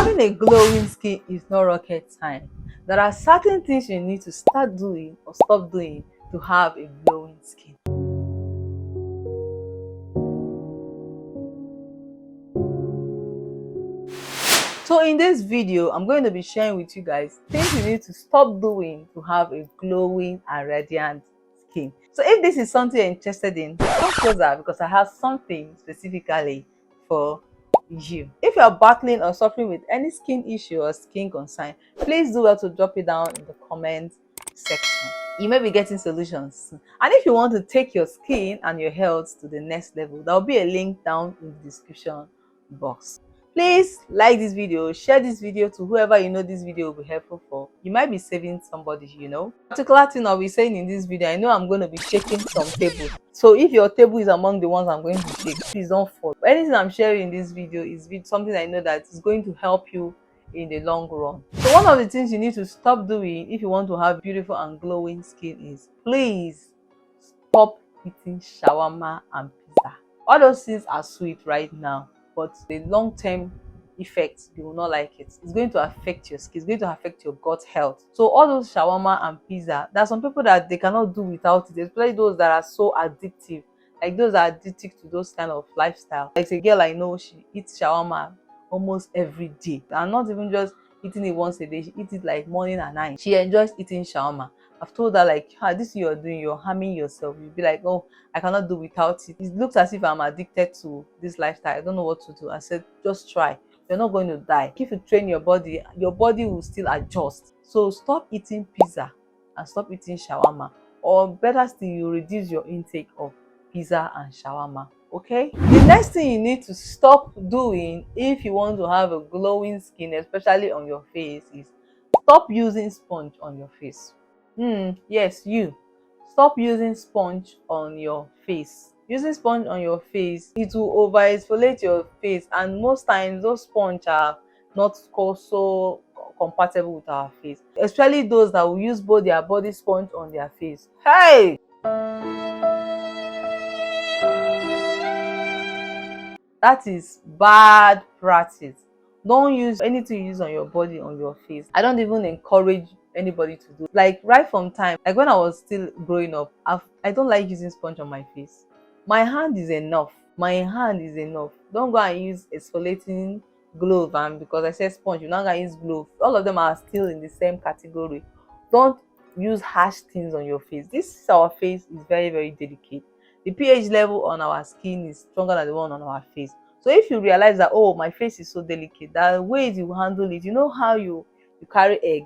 Having a glowing skin is not rocket science. There are certain things you need to start doing or stop doing to have a glowing skin. So in this video, I'm going to be sharing with you guys things you need to stop doing to have a glowing and radiant skin. So if this is something you're interested in, come closer because I have something specifically for you. If you're battling or suffering with any skin issue or skin concern, please do well to drop it down in the comment section. You may be getting solutions soon. And if you want to take your skin and your health to the next level, there will be a link down in the description box. Please like this video, share this video to whoever you know this video will be helpful for. You might be saving somebody, you know. Particular thing I'll be saying in this video, I know I'm going to be shaking some tables. So if your table is among the ones I'm going to shake, please don't fall. Anything I'm sharing in this video is something I know that is going to help you in the long run. So one of the things you need to stop doing if you want to have beautiful and glowing skin is please stop eating shawarma and pizza. All those things are sweet right now, but the long-term effects, you will not like it. It's going to affect your skin, it's going to affect your gut health. So all those shawarma and pizza, there are some people that they cannot do without it, especially those that are so addictive, like those that are addicted to those kind of lifestyle. Like a girl I know, she eats shawarma almost every day, and not even just eating it once a day, she eats it like morning and night. She enjoys eating shawarma. I've told her, like, this you're doing, you're harming yourself. You'll be like, oh, I cannot do without it. It looks as if I'm addicted to this lifestyle. I don't know what to do. I said, just try. You're not going to die. If you train your body will still adjust. So stop eating pizza and stop eating shawarma. Or better still, you reduce your intake of pizza and shawarma. Okay? The next thing you need to stop doing if you want to have a glowing skin, especially on your face, is stop using sponge on your face. Yes, you. Stop using sponge on your face. Using sponge on your face, it will overexfoliate your face, and most times those sponge are not so compatible with our face, especially those that will use both their body sponge on their face. Hey! That is bad practice. Don't use anything you use on your body on your face. I don't even encourage anybody to do. Like right from time, like when I was still growing up, I don't like using sponge on my face. My hand is enough. My hand is enough. Don't go and use exfoliating glove, and because I said sponge, you're not gonna use glove. All of them are still in the same category. Don't use harsh things on your face. This our face is very, very delicate. The pH level on our skin is stronger than the one on our face. So if you realize that, oh, my face is so delicate, the ways you handle it, you know how you carry egg,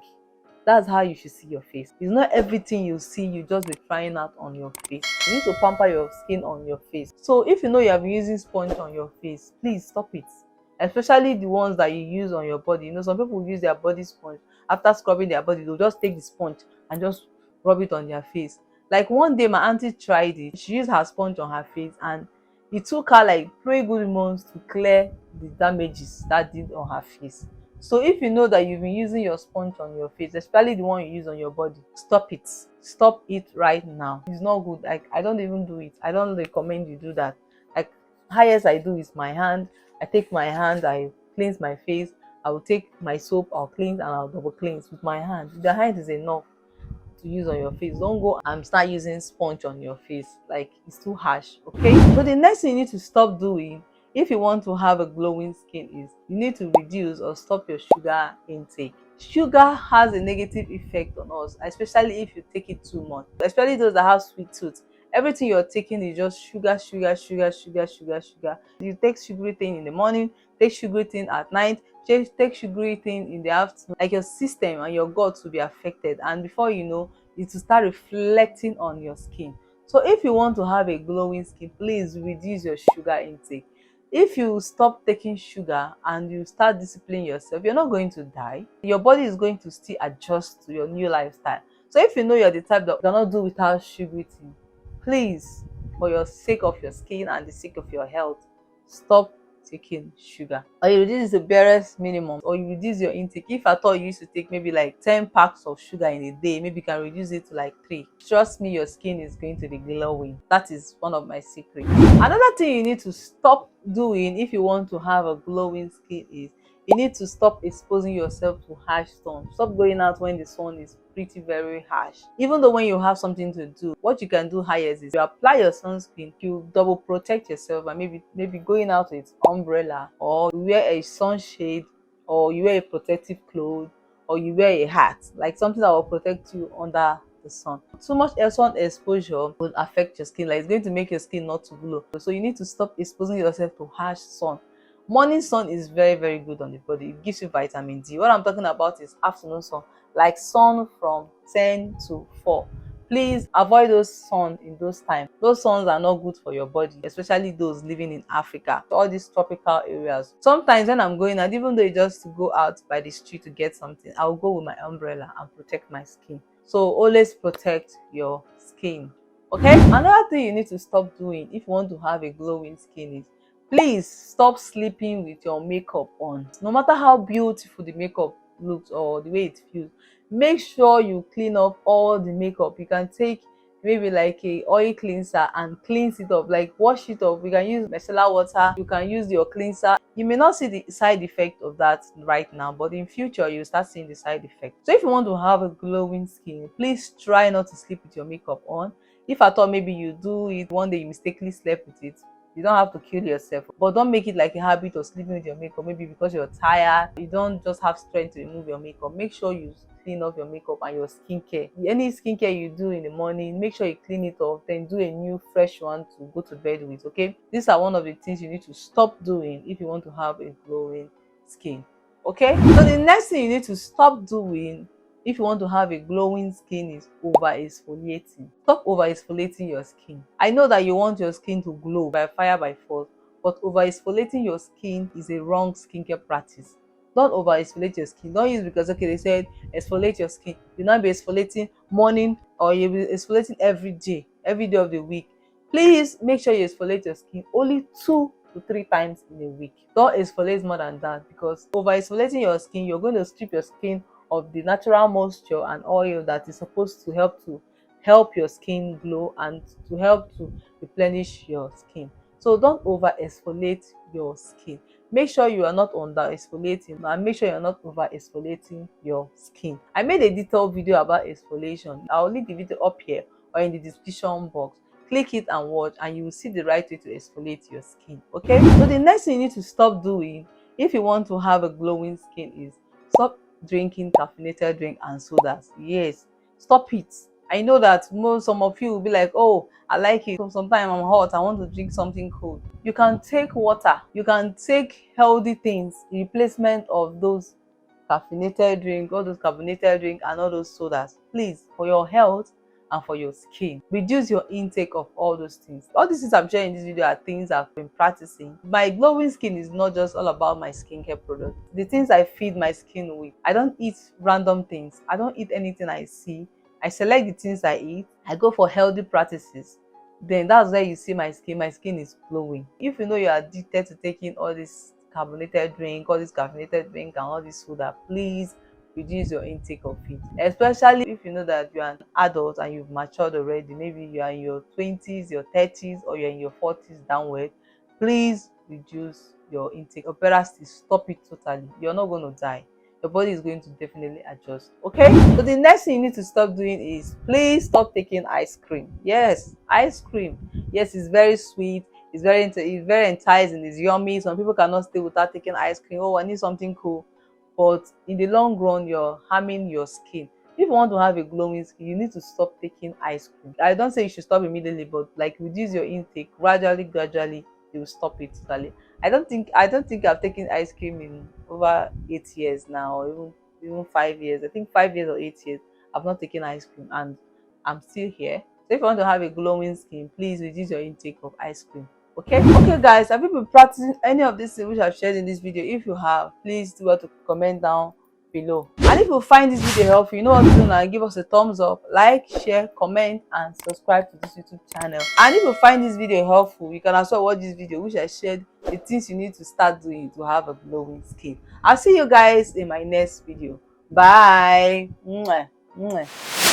that's how you should see your face. It's not everything you see you just be trying out on your face. You need to pamper your skin on your face. So if you know you have been using sponge on your face, please stop it. Especially the ones that you use on your body. You know, some people use their body sponge. After scrubbing their body, they'll just take the sponge and just rub it on their face. Like one day my auntie tried it. She used her sponge on her face, and it took her like 3 good months to clear the damages that did on her face. So if you know that you've been using your sponge on your face, especially the one you use on your body, stop it. Stop it right now. It's not good. Like I don't even do it. I don't recommend you do that. Like highest I do is my hand. I take my hand, I cleanse my face. I will take my soap, I'll cleanse, and I'll double cleanse with my hand. The hand is enough to use on your face. Don't go and start using sponge on your face. Like it's too harsh. Okay, so the next thing you need to stop doing if you want to have a glowing skin is you need to reduce or stop your sugar intake. Sugar has a negative effect on us, especially if you take it too much, especially those that have sweet tooth. Everything you're taking is just sugar, sugar, sugar, sugar, sugar, sugar. You take sugary thing in the morning, take sugary thing at night, take sugary thing in the afternoon. Like your system and your gut will be affected, and before you know, it will start reflecting on your skin. So if you want to have a glowing skin, please reduce your sugar intake. If you stop taking sugar and you start disciplining yourself, you're not going to die. Your body is going to still adjust to your new lifestyle. So if you know you're the type that cannot do without sugary thing, please, for your sake of your skin and the sake of your health, stop taking sugar. Or you reduce the barest minimum, or you reduce your intake. If at all you used to take maybe like 10 packs of sugar in a day, maybe you can reduce it to like 3. Trust me, your skin is going to be glowing. That is one of my secrets. Another thing you need to stop doing if you want to have a glowing skin is You need to stop exposing yourself to harsh sun. Stop going out when the sun is pretty very harsh. Even though when you have something to do, what you can do highest is you apply your sunscreen, you double protect yourself, and maybe going out with umbrella, or you wear a sunshade, or you wear a protective cloth, or you wear a hat, like something that will protect you under the sun. Too much sun exposure will affect your skin, like it's going to make your skin not to glow. So you need to stop exposing yourself to harsh sun. Morning sun is very good on the body. It gives you vitamin D. What I'm talking about is afternoon sun, like sun from 10 to 4. Please avoid those sun in those times. Those suns are not good for your body, especially those living in Africa, all these tropical areas. Sometimes when I'm going out, even though it's just to go out by the street to get something, I'll go with my umbrella and protect my skin. So always protect your skin. Okay, another thing you need to stop doing if you want to have a glowing skin is, please stop sleeping with your makeup on. No matter how beautiful the makeup looks or the way it feels, make sure you clean up all the makeup. You can take maybe like a oil cleanser and cleanse it up, like wash it off. You can use micellar water, you can use your cleanser. You may not see the side effect of that right now, but in future you start seeing the side effect. So if you want to have a glowing skin, please try not to sleep with your makeup on. If at all maybe you do it one day, you mistakenly slept with it, you don't have to kill yourself, but don't make it like a habit of sleeping with your makeup. Maybe because you're tired, you don't just have strength to remove your makeup. Make sure you clean off your makeup and your skincare. Any skincare you do in the morning, make sure you clean it off, then do a new fresh one to go to bed with. Okay, these are one of the things you need to stop doing if you want to have a glowing skin. Okay, so the next thing you need to stop doing if you want to have a glowing skin is over-exfoliating. Stop over-exfoliating your skin. I know that you want your skin to glow by fire by force, but over-exfoliating your skin is a wrong skincare practice. Don't over-exfoliate your skin. Don't use because okay, they said exfoliate your skin. You not be exfoliating morning, or you'll be exfoliating every day of the week. Please make sure you exfoliate your skin only 2 to 3 times in a week. Don't exfoliate more than that, because over-exfoliating your skin, you're going to strip your skin of the natural moisture and oil that is supposed to help your skin glow and to help to replenish your skin. So don't over exfoliate your skin. Make sure you are not under exfoliating, and make sure you're not over exfoliating your skin. I made a detailed video about exfoliation. I'll link the video up here or in the description box. Click it and watch, and you will see the right way to exfoliate your skin. Okay, so the next thing you need to stop doing if you want to have a glowing skin is stop drinking caffeinated drink and sodas. Yes, stop it. I know that some of you will be like, oh, I like it, so sometimes I'm hot, I want to drink something cold. You can take water, you can take healthy things in replacement of those caffeinated drink, all those carbonated drink and all those sodas. Please, for your health and for your skin, reduce your intake of all those things. All these things I'm sharing in this video are things I've been practicing. My glowing skin is not just all about my skincare products. The things I feed my skin with. I don't eat random things. I don't eat anything I see. I select the things I eat. I go for healthy practices. Then that's where you see my skin is glowing. If you know you're addicted to taking all this carbonated drink, all this caffeinated drink and all this soda, please reduce your intake of it. Especially if you know that you are an adult and you've matured already, maybe you are in your 20s, your 30s, or you're in your 40s downward, please reduce your intake. Or better still, stop it totally. You're not going to die. Your body is going to definitely adjust. Okay, so the next thing you need to stop doing is, please stop taking ice cream. Yes, ice cream. Yes, it's very sweet, it's very enticing, it's yummy. Some people cannot stay without taking ice cream. Oh, I need something cool. But in the long run, you're harming your skin. If you want to have a glowing skin, you need to stop taking ice cream. I don't say you should stop immediately, but like reduce your intake gradually. You will stop it totally. I don't think I've taken ice cream in over 8 years now, or even 5 years. I think 5 years or 8 years I've not taken ice cream, and I'm still here. So if you want to have a glowing skin, please reduce your intake of ice cream. Okay guys, have you been practicing any of these things which I've shared in this video? If you have, please do well to comment down below. And if you find this video helpful, you know what to do now. Give us a thumbs up, like, share, comment, and subscribe to this YouTube channel. And if you find this video helpful, you can also watch this video which I shared the things you need to start doing to have a glowing skin. I'll see you guys in my next video. Bye. Mwah. Mwah.